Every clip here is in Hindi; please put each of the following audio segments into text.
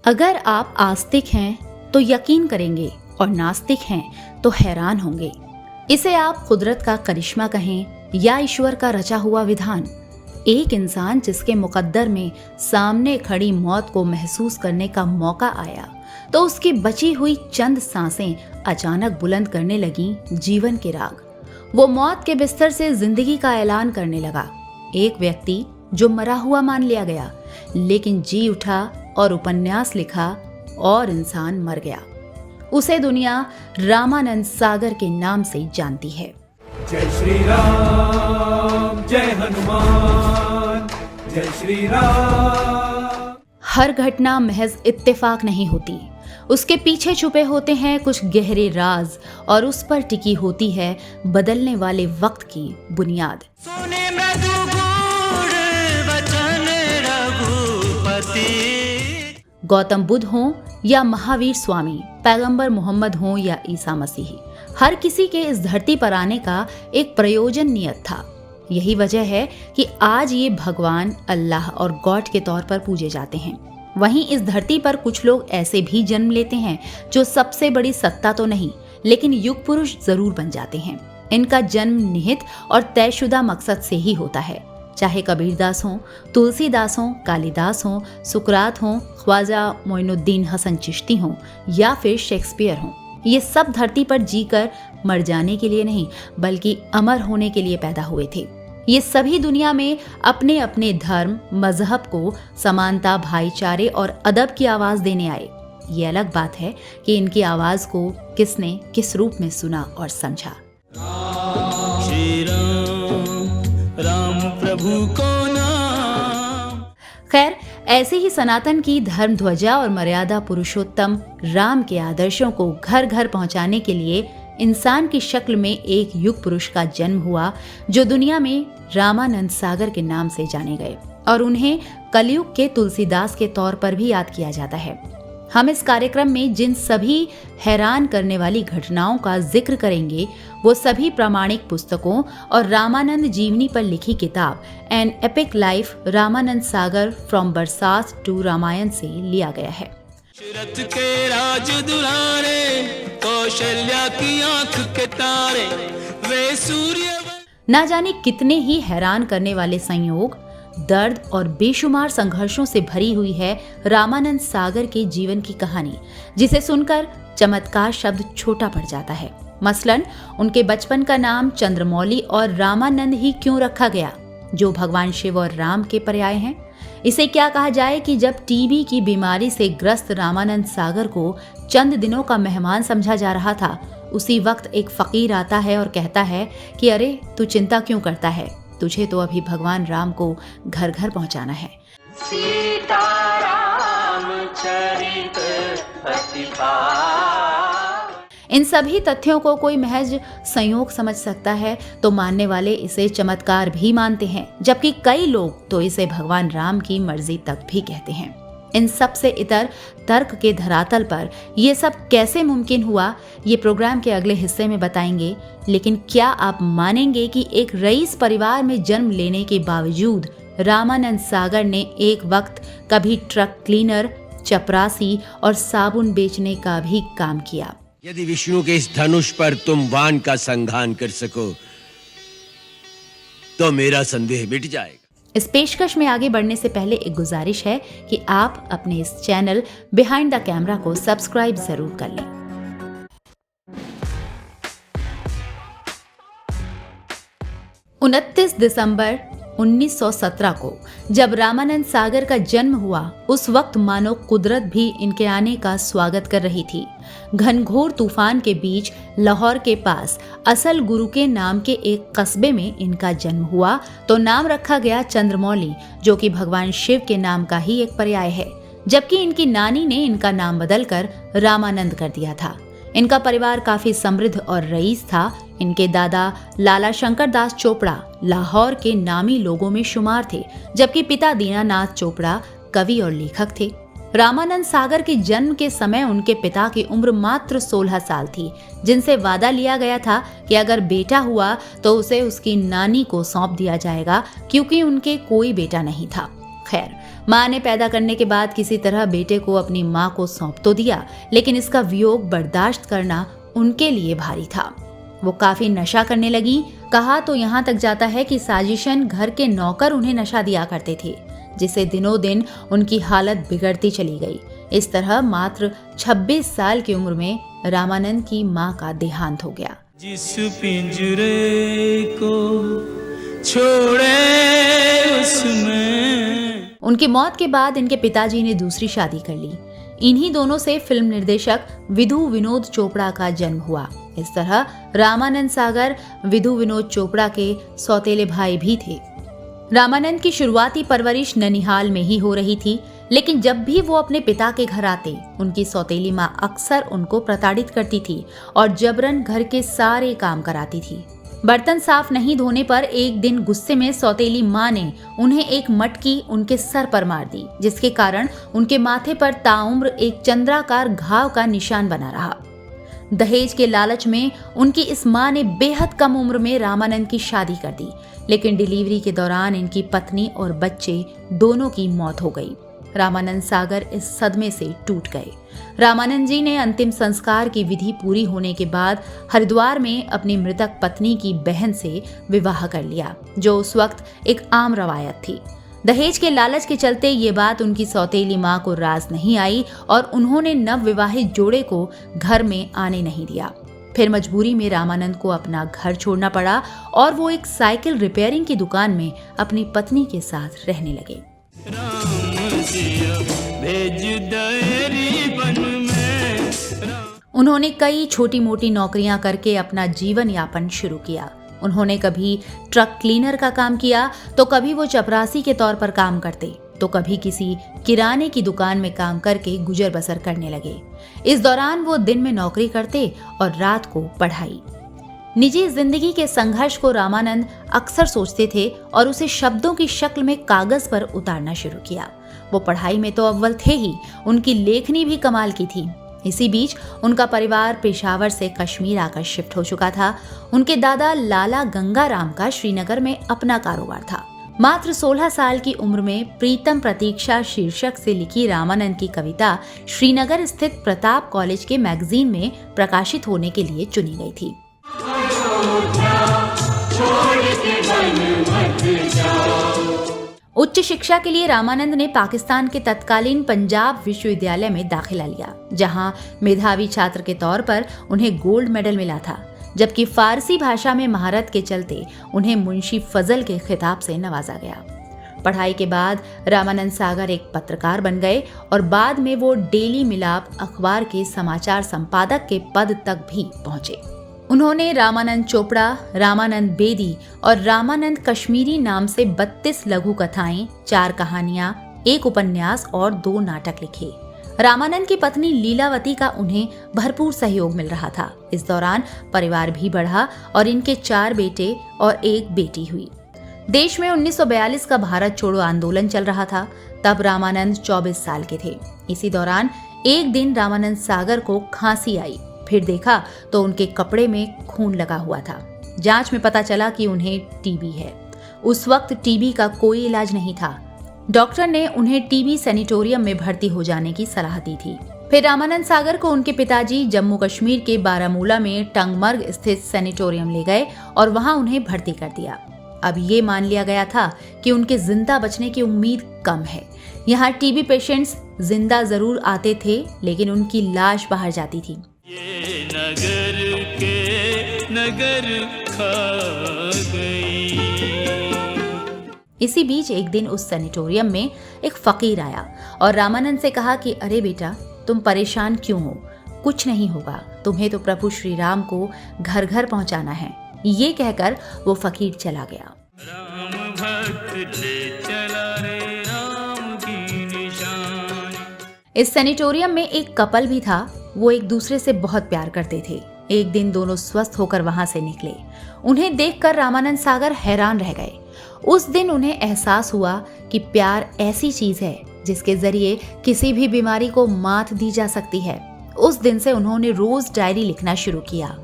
अगर आप आस्तिक हैं तो यकीन करेंगे और नास्तिक हैं तो हैरान होंगे। इसे आप कुदरत का करिश्मा कहें या ईश्वर का रचा हुआ विधान। एक इंसान जिसके मुकद्दर में सामने खड़ी मौत को महसूस करने का मौका आया तो उसकी बची हुई चंद सांसें अचानक बुलंद करने लगी जीवन के राग। वो मौत के बिस्तर से जिंदगी का ऐलान करने लगा। एक व्यक्ति जो मरा हुआ मान लिया गया, लेकिन जी उठा और उपन्यास लिखा और इंसान मर गया। उसे दुनिया रामानंद सागर के नाम से जानती है। जय श्री राम, जय हनुमान, जय श्री राम। हर घटना महज इत्तेफाक नहीं होती, उसके पीछे छुपे होते हैं कुछ गहरे राज और उस पर टिकी होती है बदलने वाले वक्त की बुनियाद। सुने मृदु गूढ़ वचन रघुपति। गौतम बुद्ध हों या महावीर स्वामी, पैगंबर मोहम्मद हों या ईसा मसीह, हर किसी के इस धरती पर आने का एक प्रयोजन नियत था। यही वजह है कि आज ये भगवान, अल्लाह और गॉड के तौर पर पूजे जाते हैं। वहीं इस धरती पर कुछ लोग ऐसे भी जन्म लेते हैं जो सबसे बड़ी सत्ता तो नहीं, लेकिन युग पुरुष जरूर बन जाते हैं। इनका जन्म निहित और तयशुदा मकसद से ही होता है। चाहे कबीरदास हों, तुलसीदास हों, कालिदास हों, सुकरात हों, ख्वाजा मोइनुद्दीन हसन चिश्ती हों या फिर शेक्सपियर हों, ये सब धरती पर जीकर मर जाने के लिए नहीं बल्कि अमर होने के लिए पैदा हुए थे। ये सभी दुनिया में अपने अपने धर्म, मजहब को समानता, भाईचारे और अदब की आवाज देने आए। ये अलग बात है कि इनकी आवाज को किसने किस रूप में सुना और समझा। श्री राम प्रभु को नाम। खैर, ऐसे ही सनातन की धर्म ध्वजा और मर्यादा पुरुषोत्तम राम के आदर्शों को घर घर पहुंचाने के लिए इंसान की शक्ल में एक युग पुरुष का जन्म हुआ जो दुनिया में रामानंद सागर के नाम से जाने गए और उन्हें कलयुग के तुलसीदास के तौर पर भी याद किया जाता है। हम इस कार्यक्रम में जिन सभी हैरान करने वाली घटनाओं का जिक्र करेंगे वो सभी प्रामाणिक पुस्तकों और रामानंद जीवनी पर लिखी किताब an epic life Ramanand Sagar from बरसात टू रामायण से लिया गया है। दशरथ के राज दुलारे, कौशल्या की आंख के तारे, वे सूर्य। ना जाने कितने ही हैरान करने वाले संयोग, दर्द और बेशुमार संघर्षों से भरी हुई है रामानंद सागर के जीवन की कहानी, जिसे सुनकर चमत्कार शब्द छोटा पड़ जाता है। मसलन उनके बचपन का नाम चंद्रमौली और रामानंद ही क्यों रखा गया, जो भगवान शिव और राम के पर्याय हैं। इसे क्या कहा जाए कि जब टीबी की बीमारी से ग्रस्त रामानंद सागर को चंद दिनों का मेहमान समझा जा रहा था, उसी वक्त एक फकीर आता है और कहता है कि अरे तू चिंता क्यों करता है, तुझे तो अभी भगवान राम को घर घर पहुंचाना है। सीताराम चरित अति पावन। इन सभी तथ्यों को कोई महज संयोग समझ सकता है तो मानने वाले इसे चमत्कार भी मानते हैं, जबकि कई लोग तो इसे भगवान राम की मर्जी तक भी कहते हैं। इन सब से इतर तर्क के धरातल पर ये सब कैसे मुमकिन हुआ, ये प्रोग्राम के अगले हिस्से में बताएंगे। लेकिन क्या आप मानेंगे कि एक रईस परिवार में जन्म लेने के बावजूद रामानंद सागर ने एक वक्त कभी ट्रक क्लीनर, चपरासी और साबुन बेचने का भी काम किया। यदि विष्णु के इस धनुष पर तुम वान का संघान कर सको तो मेरा संदेह मिट जाएगा। इस पेशकश में आगे बढ़ने से पहले एक गुजारिश है कि आप अपने इस चैनल बिहाइंड द कैमरा को सब्सक्राइब जरूर कर लें। 29 दिसंबर 1917 को जब रामानंद सागर का जन्म हुआ, उस वक्त मानो कुदरत भी इनके आने का स्वागत कर रही थी। घनघोर तूफान के बीच लाहौर के पास असल गुरु के नाम के एक कस्बे में इनका जन्म हुआ तो नाम रखा गया चंद्रमौली, जो कि भगवान शिव के नाम का ही एक पर्याय है, जबकि इनकी नानी ने इनका नाम बदलकर रामानंद कर दिया था। इनका परिवार काफी समृद्ध और रईस था। इनके दादा लाला शंकर दास चोपड़ा लाहौर के नामी लोगों में शुमार थे, जबकि पिता दीनानाथ चोपड़ा कवि और लेखक थे। रामानंद सागर के जन्म के समय उनके पिता की उम्र मात्र 16 साल थी, जिनसे वादा लिया गया था कि अगर बेटा हुआ तो उसे उसकी नानी को सौंप दिया जाएगा, क्योंकि उनके कोई बेटा नहीं था। खैर, माँ ने पैदा करने के बाद किसी तरह बेटे को अपनी माँ को सौंप तो दिया, लेकिन इसका वियोग बर्दाश्त करना उनके लिए भारी था। वो काफी नशा करने लगी। कहा तो यहाँ तक जाता है कि साजिशन घर के नौकर उन्हें नशा दिया करते थे, जिससे दिनों दिन उनकी हालत बिगड़ती चली गई। इस तरह मात्र 26 साल की उम्र में रामानंद की मां का देहांत हो गया। जिस पिंजरे को छोड़े उसमें। उनकी मौत के बाद इनके पिताजी ने दूसरी शादी कर ली। इन्हीं दोनों से फिल्म निर्देशक विधु विनोद चोपड़ा का जन्म हुआ। इस तरह रामानंद सागर विधु विनोद चोपड़ा के सौतेले भाई भी थे। रामानंद की शुरुआती परवरिश ननिहाल में ही हो रही थी, लेकिन जब भी वो अपने पिता के घर आते, उनकी सौतेली माँ अक्सर उनको प्रताड़ित करती थी और जबरन घर के सारे काम कराती थी। बर्तन साफ नहीं धोने पर एक दिन गुस्से में सौतेली माँ ने उन्हें एक मटकी उनके सर पर मार दी, जिसके कारण उनके माथे पर ताउम्र एक चंद्राकार घाव का निशान बना रहा। दहेज के लालच में उनकी इस माँ ने बेहद कम उम्र में रामानंद की शादी कर दी, लेकिन डिलीवरी के दौरान इनकी पत्नी और बच्चे दोनों की मौत हो गई। रामानंद सागर इस सदमे से टूट गए। रामानंद जी ने अंतिम संस्कार की विधि पूरी होने के बाद हरिद्वार में अपनी मृतक पत्नी की बहन से विवाह कर लिया, जो उस वक्त एक आम रवायत थी। दहेज के लालच के चलते ये बात उनकी सौतेली माँ को राज नहीं आई और उन्होंने नव विवाहित जोड़े को घर में आने नहीं दिया। फिर मजबूरी में रामानंद को अपना घर छोड़ना पड़ा और वो एक साइकिल रिपेयरिंग की दुकान में अपनी पत्नी के साथ रहने लगे। उन्होंने कई छोटी मोटी नौकरियां करके अपना जीवन यापन शुरू किया। उन्होंने कभी ट्रक क्लीनर का काम किया, तो कभी वो चपरासी के तौर पर काम करते, तो कभी किसी किराने की दुकान में काम करके गुजर बसर करने लगे। इस दौरान वो दिन में नौकरी करते और रात को पढ़ाई। निजी जिंदगी के संघर्ष को रामानंद अक्सर सोचते थे और उसे शब्दों की शक्ल में कागज पर उतारना शुरू किया। वो पढ़ाई में तो अव्वल थे ही, उनकी लेखनी भी कमाल की थी। इसी बीच उनका परिवार पेशावर से कश्मीर आकर शिफ्ट हो चुका था। उनके दादा लाला गंगाराम का श्रीनगर में अपना कारोबार था। मात्र 16 साल की उम्र में प्रीतम प्रतीक्षा शीर्षक से लिखी रामानंद की कविता श्रीनगर स्थित प्रताप कॉलेज के मैगजीन में प्रकाशित होने के लिए चुनी गई थी। उच्च शिक्षा के लिए रामानंद ने पाकिस्तान के तत्कालीन पंजाब विश्वविद्यालय में दाखिला लिया, जहां मेधावी छात्र के तौर पर उन्हें गोल्ड मेडल मिला था, जबकि फारसी भाषा में महारत के चलते उन्हें मुंशी फजल के खिताब से नवाजा गया। पढ़ाई के बाद रामानंद सागर एक पत्रकार बन गए और बाद में वो डेली मिलाप अखबार के समाचार संपादक के पद तक भी पहुंचे। उन्होंने रामानंद चोपड़ा, रामानंद बेदी और रामानंद कश्मीरी नाम से 32 लघु कथाएं, 4 कहानियां, 1 उपन्यास और 2 नाटक लिखे। रामानंद की पत्नी लीलावती का उन्हें भरपूर सहयोग मिल रहा था। इस दौरान परिवार भी बढ़ा और इनके 4 बेटे और 1 बेटी हुई। देश में 1942 का भारत छोड़ो आंदोलन चल रहा था। तब रामानंद 24 साल के थे। इसी दौरान एक दिन रामानंद सागर को खांसी आई। फिर देखा तो उनके कपड़े में खून लगा हुआ था। जांच में पता चला कि उन्हें टीबी है। उस वक्त टीबी का कोई इलाज नहीं था। डॉक्टर ने उन्हें टीबी सैनिटोरियम में भर्ती हो जाने की सलाह दी थी। फिर रामानंद सागर को उनके पिताजी जम्मू कश्मीर के बारामूला में टंगमर्ग स्थित सैनिटोरियम ले गए और वहां उन्हें भर्ती कर दिया। अब ये मान लिया गया था कि उनके जिंदा बचने की उम्मीद कम है। यहाँ टीबी पेशेंट्स जिंदा जरूर आते थे, लेकिन उनकी लाश बाहर जाती थी। ये नगर खा गई। इसी बीच एक दिन उस सैनिटोरियम में एक फकीर आया और रामानंद से कहा कि अरे बेटा, तुम परेशान क्यों हो? कुछ नहीं होगा, तुम्हें तो प्रभु श्री राम को घर घर पहुंचाना है। ये कहकर वो फकीर चला गया। राम भक्त ले चला रे राम की निशान। इस सैनिटोरियम में एक कपल भी था। वो एक दूसरे से बहुत प्यार करते थे। एक दिन दोनों स्वस्थ होकर वहां से निकले। उन्हें देखकर रामानंद सागर हैरान रह गए। उस दिन उन्हें एहसास हुआ कि प्यार ऐसी चीज है जिसके जरिए किसी भी बीमारी को मात दी जा सकती है। उस दिन से उन्होंने रोज डायरी लिखना शुरू किया।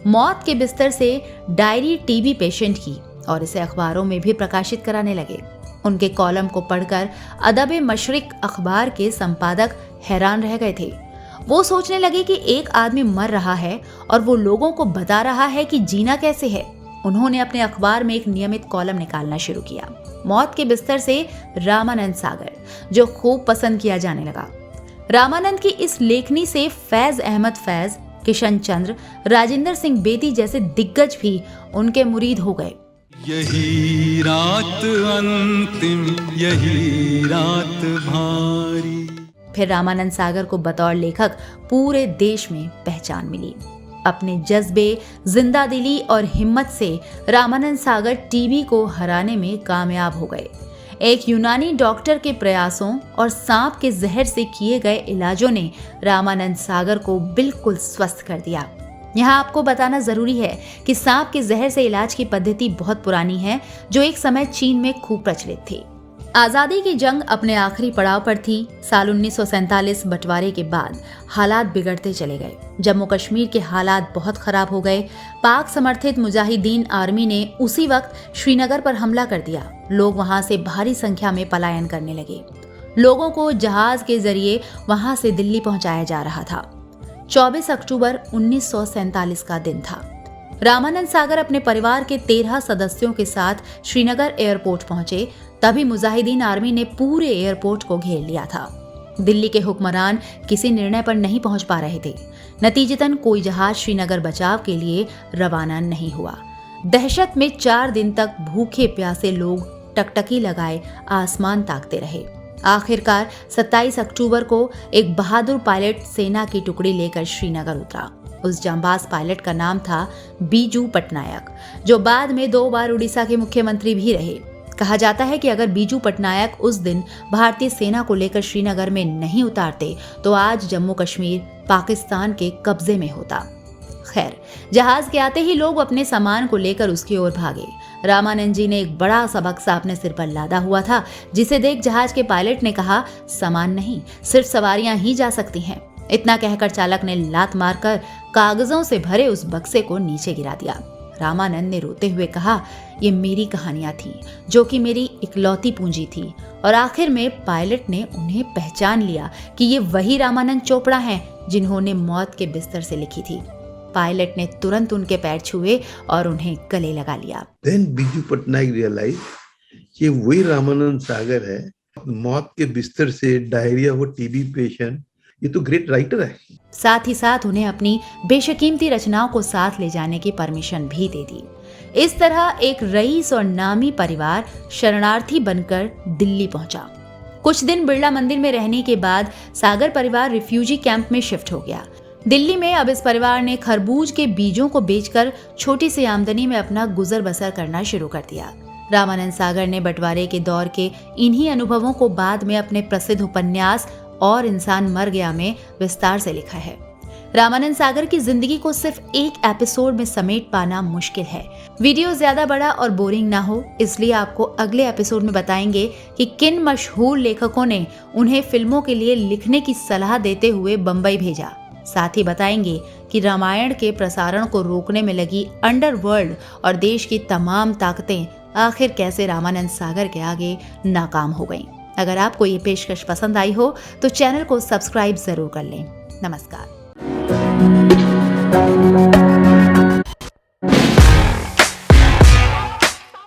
मौत के बिस्तर से डायरी टीबी पेशेंट की और इसे अखबारों में भी प्रकाशित कराने लगे। उनके कॉलम को पढ़कर अदब मशरिक अखबार के संपादक हैरान रह गए थे। वो सोचने लगे कि एक आदमी मर रहा है और वो लोगों को बता रहा है कि जीना कैसे है। उन्होंने अपने अखबार में एक नियमित कॉलम निकालना शुरू किया, मौत के बिस्तर से रामानंद सागर, जो खूब पसंद किया जाने लगा। रामानंद की इस लेखनी से फैज अहमद फैज, किशन चंद्र, राजेंद्र सिंह बेदी जैसे दिग्गज भी उनके मुरीद हो गए। यही रात अंतिम, यही रात भारी। फिर रामानंद सागर को बतौर लेखक पूरे देश में पहचान मिली। अपने जज्बे, जिंदादिली और हिम्मत से रामानंद सागर टीबी को हराने में कामयाब हो गए। एक यूनानी डॉक्टर के प्रयासों और सांप के जहर से किए गए इलाजों ने रामानंद सागर को बिल्कुल स्वस्थ कर दिया। यहाँ आपको बताना जरूरी है कि सांप के जहर से इलाज की पद्धति बहुत पुरानी है, जो एक समय चीन में खूब प्रचलित थी। आजादी की जंग अपने आखिरी पड़ाव पर थी। साल 1947 बंटवारे के बाद हालात बिगड़ते चले गए। जम्मू कश्मीर के हालात बहुत खराब हो गए। पाक समर्थित मुजाहिदीन आर्मी ने उसी वक्त श्रीनगर पर हमला कर दिया। लोग वहां से भारी संख्या में पलायन करने लगे। लोगों को जहाज के जरिए वहां से दिल्ली पहुंचाया जा रहा था। 24 अक्टूबर 1947 का दिन था। रामानंद सागर अपने परिवार के 13 सदस्यों के साथ श्रीनगर एयरपोर्ट पहुंचे। तभी मुजाहिदीन आर्मी ने पूरे एयरपोर्ट को घेर लिया था। दिल्ली के हुक्मरान किसी निर्णय पर नहीं पहुंच पा रहे थे। नतीजतन कोई जहाज श्रीनगर बचाव के लिए रवाना नहीं हुआ। दहशत में 4 दिन तक भूखे प्यासे लोग टकटकी लगाए आसमान ताकते रहे। आखिरकार 27 अक्टूबर को एक बहादुर पायलट सेना की टुकड़ी लेकर श्रीनगर उतरा। उस जांबाज पायलट का नाम था बीजू पटनायक, जो बाद में 2 बार उड़ीसा के मुख्यमंत्री भी रहे। कहा जाता है कि अगर बीजू पटनायक उस दिन भारतीय सेना को लेकर श्रीनगर में नहीं उतारते तो आज जम्मू कश्मीर पाकिस्तान के कब्जे में होता। खैर, जहाज के आते ही लोग अपने सामान को लेकर उसकी ओर भागे। रामानंद जी ने एक बड़ा सा बक्सा अपने सिर पर लादा हुआ था, जिसे देख जहाज के पायलट ने कहा, सामान नहीं, सिर्फ सवारियां ही जा सकती हैं। इतना कहकर चालक ने लात मारकर कागजों से भरे उस बक्से को नीचे गिरा दिया। रामानंद ने रोते हुए कहा, ये मेरी कहानियां थी, जो कि मेरी इकलौती पूंजी थी। और आखिर में पायलट ने उन्हें पहचान लिया कि ये वही रामानंद चोपड़ा हैं जिन्होंने मौत के बिस्तर से लिखी थी। पायलट ने तुरंत उनके पैर छुए और उन्हें गले लगा लिया। Then बीजू पटनायक रियलाइज कि वही रामानंद सागर है, मौत के बिस्तर से, डायरिया, वो टीबी पेशेंट, ये तो ग्रेट राइटर है। साथ ही साथ उन्हें अपनी बेशकीमती रचनाओं को साथ ले जाने की परमिशन भी दे दी। इस तरह एक रईस और नामी परिवार शरणार्थी बनकर दिल्ली पहुंचा। कुछ दिन बिरला मंदिर में रहने के बाद सागर परिवार रिफ्यूजी कैंप में शिफ्ट हो गया। दिल्ली में अब इस परिवार ने खरबूज के बीजों को बेचकर छोटी सी आमदनी में अपना गुजर बसर करना शुरू कर दिया। रामानंद सागर ने बंटवारे के दौर के इन्हीं अनुभवों को बाद में अपने प्रसिद्ध उपन्यास और इंसान मर गया में विस्तार से लिखा है। रामानंद सागर की जिंदगी को सिर्फ एक एपिसोड में समेट पाना मुश्किल है। वीडियो ज्यादा बड़ा और बोरिंग ना हो, इसलिए आपको अगले एपिसोड में बताएंगे कि किन मशहूर लेखकों ने उन्हें फिल्मों के लिए लिखने की सलाह देते हुए बंबई भेजा। साथ ही बताएंगे कि रामायण के प्रसारण को रोकने में लगी अंडरवर्ल्ड और देश की तमाम ताकतें आखिर कैसे रामानंद सागर के आगे नाकाम हो गईं। अगर आपको ये पेशकश पसंद आई हो तो चैनल को सब्सक्राइब जरूर कर लें। नमस्कार।